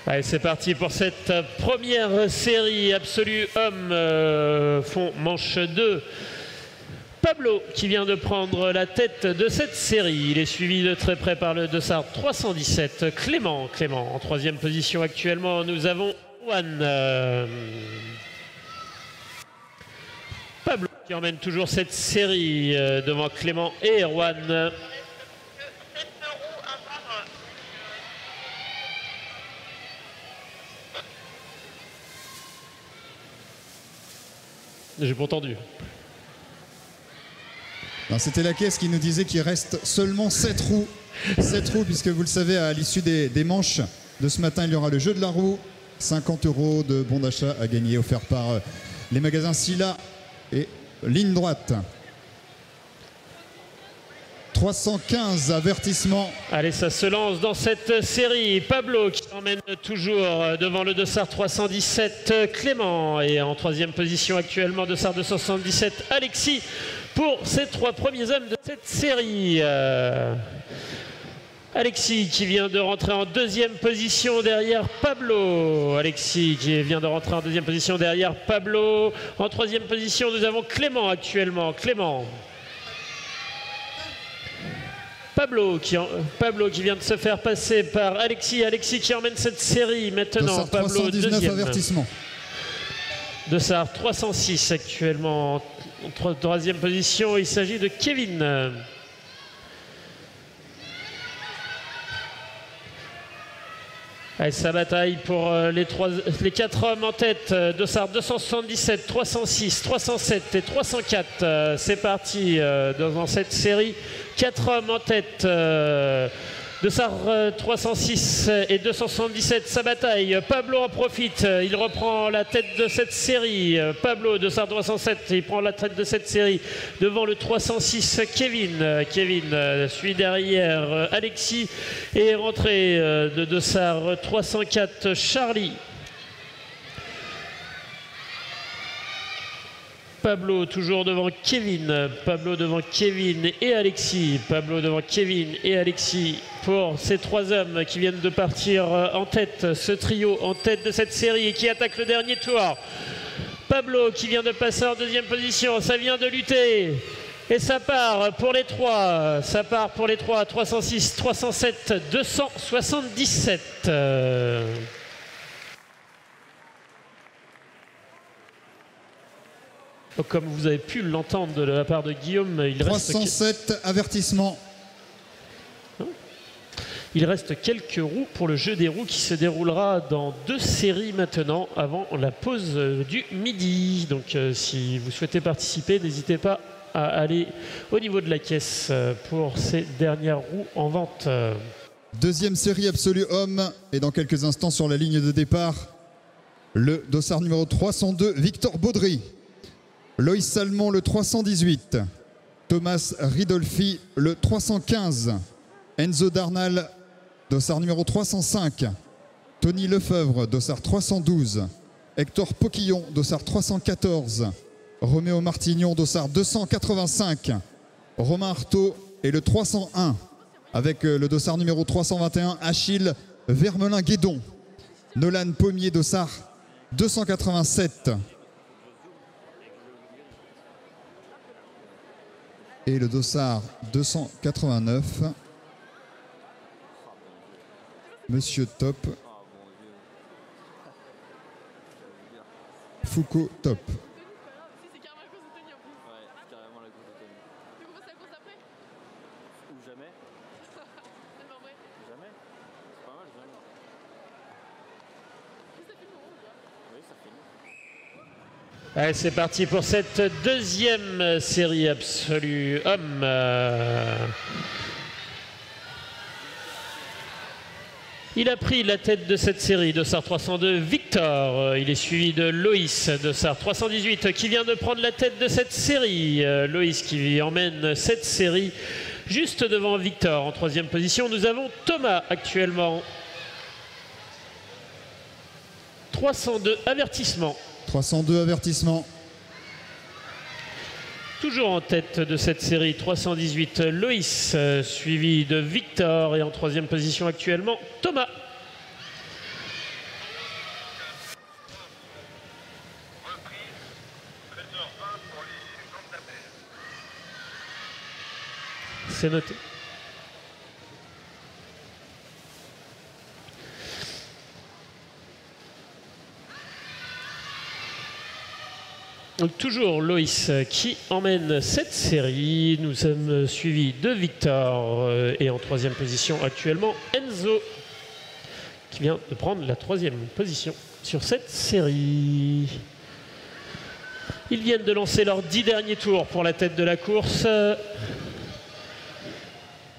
Allez, c'est parti pour cette première série absolue homme fond manche 2. Pablo qui vient de prendre la tête de cette série. Il est suivi de très près par le dossard 317 Clément. En troisième position actuellement. Nous avons Juan. Pablo qui emmène toujours cette série devant Clément et Juan. J'ai pas entendu. C'était la caisse qui nous disait qu'il reste seulement 7 roues. 7 roues, puisque vous le savez, à l'issue des manches de ce matin, il y aura le jeu de la roue. 50 € de bons d'achat à gagner, offert par les magasins Silla et Ligne Droite. 315 avertissements. Allez, ça se lance dans cette série. Pablo qui emmène toujours devant le dossard 317 Clément. Et en troisième position actuellement, dossard 277 Alexis pour ces trois premiers hommes de cette série. Alexis qui vient de rentrer en deuxième position derrière Pablo. Alexis qui vient de rentrer en deuxième position derrière Pablo. En troisième position, nous avons Clément actuellement. Pablo qui vient de se faire passer par Alexis. Alexis qui emmène cette série maintenant. Dossard Pablo 319 deuxième. avertissements. Dossard 306 actuellement en troisième position. Il s'agit de Kevin. Allez, sa bataille pour les 4 hommes en tête. Dossard 277, 306, 307 et 304. C'est parti dans cette série. 4 hommes en tête. Dossard 306 et 277, sa bataille. Pablo en profite. Il reprend la tête de cette série. Pablo, dossard 307, il prend la tête de cette série devant le 306 Kevin. Kevin suit derrière Alexis et est rentré de dossard 304 Charlie. Pablo toujours devant Kevin. Pablo devant Kevin et Alexis. Pablo devant Kevin et Alexis pour ces 3 hommes qui viennent de partir en tête. Ce trio en tête de cette série et qui attaque le dernier tour. Pablo qui vient de passer en deuxième position. Ça vient de lutter. Et ça part pour les 3. Ça part pour les 3. 306, 307, 277. Comme vous avez pu l'entendre de la part de Guillaume, il 307 avertissements. Il reste quelques roues pour le jeu des roues qui se déroulera dans 2 séries maintenant avant la pause du midi. Donc si vous souhaitez participer, n'hésitez pas à aller au niveau de la caisse pour ces dernières roues en vente. Deuxième série absolue homme. Et dans quelques instants sur la ligne de départ, le dossard numéro 302, Victor Baudry. Loïs Salmon, le 318. Thomas Ridolfi, le 315. Enzo Darnal, dossard numéro 305. Tony Lefebvre, dossard 312. Hector Poquillon, dossard 314. Roméo Martignon, dossard 285. Romain Artaud et le 301. Avec le dossard numéro 321, Achille Vermelin-Guédon. Nolan Pommier, dossard 287. Et le dossard 289, Monsieur Top, Foucault Top. Allez, c'est parti pour cette deuxième série absolue homme. Il a pris la tête de cette série, dossard 302, Victor. Il est suivi de Loïs, dossard 318, qui vient de prendre la tête de cette série. Loïs qui emmène cette série juste devant Victor. En troisième position, nous avons Thomas actuellement. 302 avertissements. 302 avertissements. Toujours en tête de cette série, 318, Loïs, suivi de Victor. Et en troisième position actuellement, Thomas. C'est noté. Donc toujours Loïs qui emmène cette série. Nous sommes suivis de Victor et en troisième position actuellement Enzo qui vient de prendre la troisième position sur cette série. Ils viennent de lancer leurs 10 derniers tours pour la tête de la course.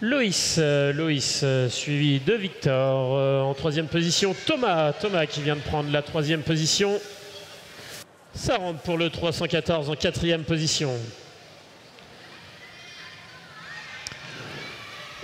Loïs suivi de Victor. En troisième position Thomas qui vient de prendre la troisième position. Ça rentre pour le 314 en quatrième position.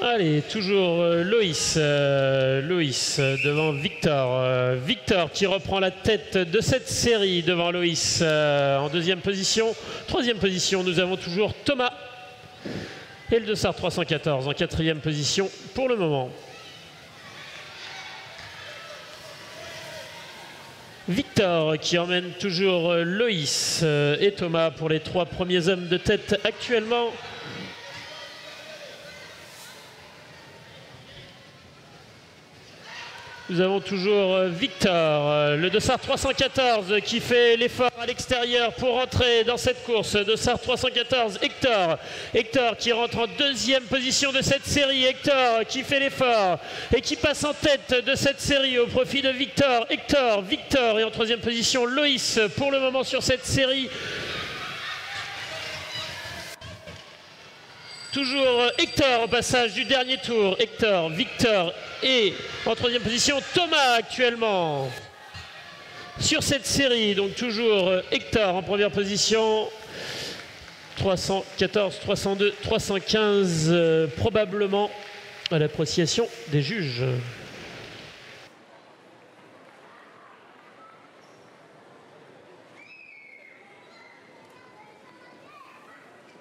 Allez, toujours Loïs devant Victor. Victor qui reprend la tête de cette série devant Loïs en deuxième position. Troisième position, nous avons toujours Thomas. Et le dossard 314 en quatrième position pour le moment. Victor qui emmène toujours Loïs et Thomas pour les 3 premiers hommes de tête actuellement. Nous avons toujours Victor, le dossard 314 qui fait l'effort à l'extérieur pour rentrer dans cette course. Dossard 314, Hector qui rentre en deuxième position de cette série. Hector qui fait l'effort et qui passe en tête de cette série au profit de Victor. Victor et en troisième position Loïs pour le moment sur cette série. Toujours Hector au passage du dernier tour. Victor et en troisième position Thomas actuellement sur cette série. Donc toujours Hector en première position. 314, 302, 315 probablement à l'appréciation des juges.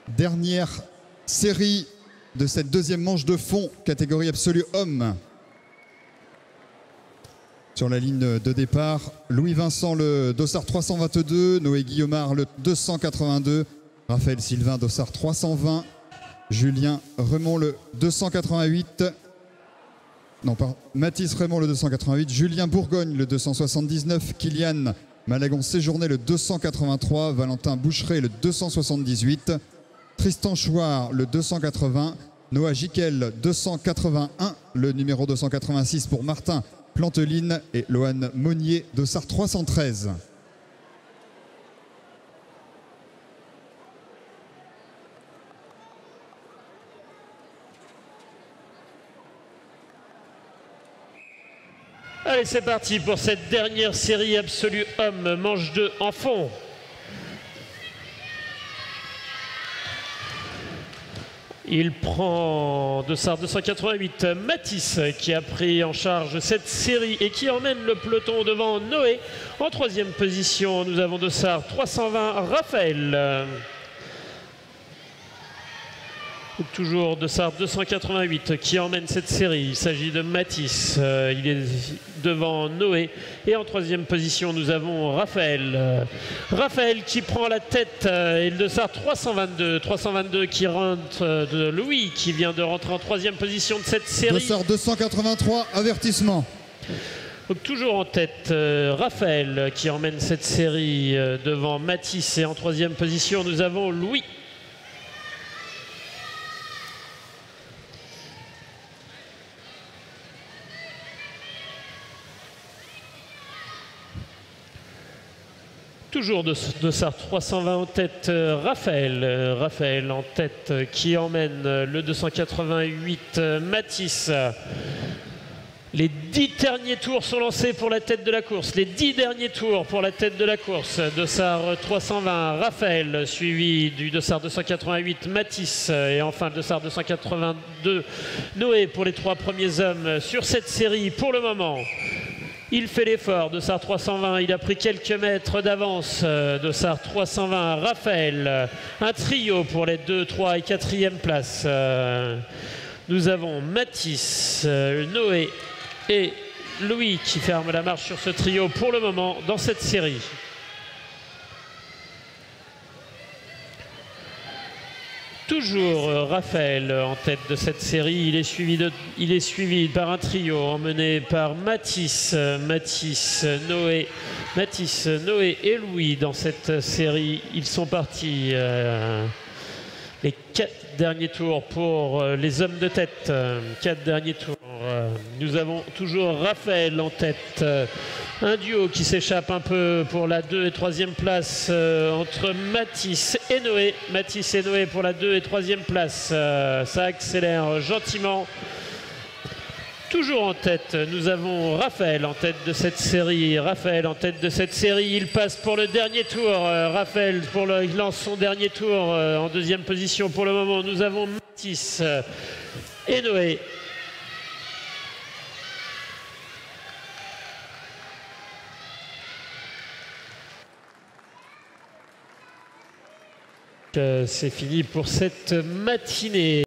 Dernière série de cette deuxième manche de fond, catégorie absolue homme. Sur la ligne de départ, Louis Vincent, le dossard 322, Noé Guillaumard, le 282, Raphaël Sylvain, dossard 320, Julien Remond, le 288, Mathis Raymond, le 288, Julien Bourgogne, le 279, Kylian Malagon-Séjourné, le 283, Valentin Boucheret, le 278, Tristan Chouard, le 280, Noah Jiquel, 281, le numéro 286 pour Martin Planteline et Lohan Monnier, dossard 313. Allez, c'est parti pour cette dernière série absolue homme, manche 2 en fond. Il prend dossard 288, Mathis qui a pris en charge cette série et qui emmène le peloton devant Noé. En troisième position, nous avons dossard 320, Raphaël. Toujours dossard 288 qui emmène cette série. Il s'agit de Mathis. Il est devant Noé. Et en troisième position, nous avons Raphaël. Raphaël qui prend la tête. Et le dossard 322. 322 qui rentre de Louis qui vient de rentrer en troisième position de cette série. Dossard 283, avertissement. Donc toujours en tête, Raphaël qui emmène cette série devant Mathis. Et en troisième position, nous avons Louis. Toujours de dossard 320 en tête, Raphaël en tête qui emmène le 288 Mathis. Les 10 derniers tours sont lancés pour la tête de la course. Les 10 derniers tours pour la tête de la course. Dossard 320 Raphaël suivi du dossard 288 Mathis et enfin le dossard 282 Noé pour les 3 premiers hommes sur cette série pour le moment. Il fait l'effort, dossard 320, il a pris quelques mètres d'avance, dossard 320, Raphaël, un trio pour les 2, 3 et 4e places. Nous avons Mathis, Noé et Louis qui ferment la marche sur ce trio pour le moment dans cette série. toujours Raphaël en tête de cette série. Il est suivi par un trio emmené par Mathis, Noé et Louis dans cette série. Ils sont partis les 4 derniers tours pour les hommes de tête. 4 derniers tours. Nous avons toujours Raphaël en tête. Un duo qui s'échappe un peu pour la 2 et 3e place entre Mathis et Noé. Mathis et Noé pour la 2 et 3e place. Ça accélère gentiment. Toujours en tête, nous avons Raphaël en tête de cette série. Raphaël en tête de cette série. Il passe pour le dernier tour. Raphaël il lance son dernier tour en 2e position pour le moment. Nous avons Mathis et Noé. C'est fini pour cette matinée.